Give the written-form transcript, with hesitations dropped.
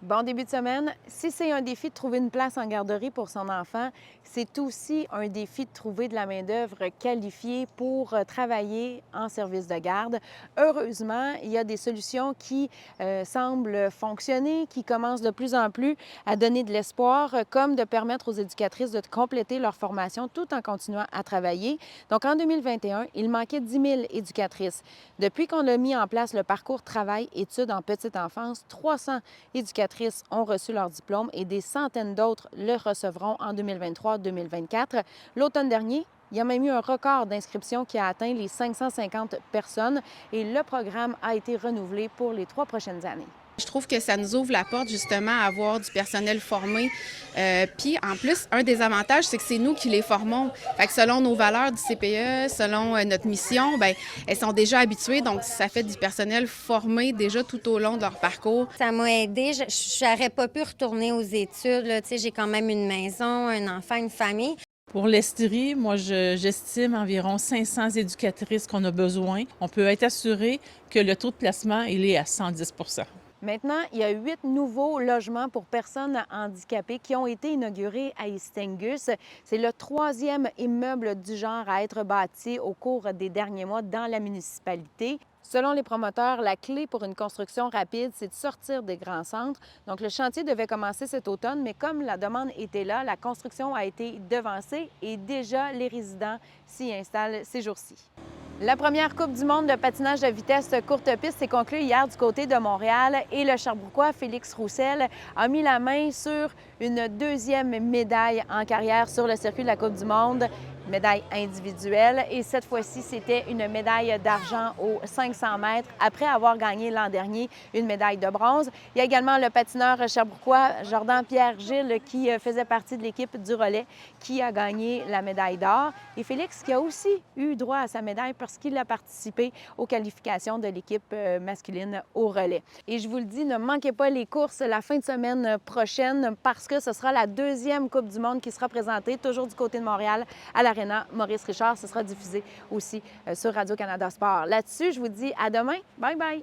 Bon début de semaine. Si c'est un défi de trouver une place en garderie pour son enfant, c'est aussi un défi de trouver de la main-d'œuvre qualifiée pour travailler en service de garde. Heureusement, il y a des solutions qui semblent fonctionner, qui commencent de plus en plus à donner de l'espoir, comme de permettre aux éducatrices de compléter leur formation tout en continuant à travailler. Donc, en 2021, il manquait 10 000 éducatrices. Depuis qu'on a mis en place le parcours travail-études en petite enfance, 300 éducatrices ont reçu leur diplôme et des centaines d'autres le recevront en 2023-2024. L'automne dernier, il y a même eu un record d'inscription qui a atteint les 550 personnes et le programme a été renouvelé pour les 3 prochaines années. Je trouve que ça nous ouvre la porte justement à avoir du personnel formé. Puis en plus, un des avantages, c'est que c'est nous qui les formons. Fait que selon nos valeurs du CPE, selon notre mission, bien, elles sont déjà habituées. Donc, ça fait du personnel formé déjà tout au long de leur parcours. Ça m'a aidée. Je n'aurais pas pu retourner aux études. Là. Tu sais, j'ai quand même une maison, un enfant, une famille. Pour l'Estrie, moi, j'estime environ 500 éducatrices qu'on a besoin. On peut être assuré que le taux de placement, il est à 110 %. Maintenant, il y a 8 nouveaux logements pour personnes handicapées qui ont été inaugurés à Istingus. C'est le 3e immeuble du genre à être bâti au cours des derniers mois dans la municipalité. Selon les promoteurs, la clé pour une construction rapide, c'est de sortir des grands centres. Donc, le chantier devait commencer cet automne, mais comme la demande était là, la construction a été devancée et déjà les résidents s'y installent ces jours-ci. La première Coupe du monde de patinage de vitesse courte piste s'est conclue hier du côté de Montréal et le Sherbrookois Félix Roussel a mis la main sur une deuxième médaille en carrière sur le circuit de la Coupe du monde, médaille individuelle. Et cette fois-ci, c'était une médaille d'argent aux 500 mètres après avoir gagné l'an dernier une médaille de bronze. Il y a également le patineur sherbrookois Jordan-Pierre Gilles qui faisait partie de l'équipe du relais qui a gagné la médaille d'or. Et Félix qui a aussi eu droit à sa médaille parce qu'il a participé aux qualifications de l'équipe masculine au relais. Et je vous le dis, ne manquez pas les courses la fin de semaine prochaine parce que ce sera la deuxième Coupe du monde qui sera présentée, toujours du côté de Montréal, à l'Arena Maurice Richard. Ce sera diffusé aussi sur Radio-Canada Sport. Là-dessus, je vous dis à demain. Bye bye!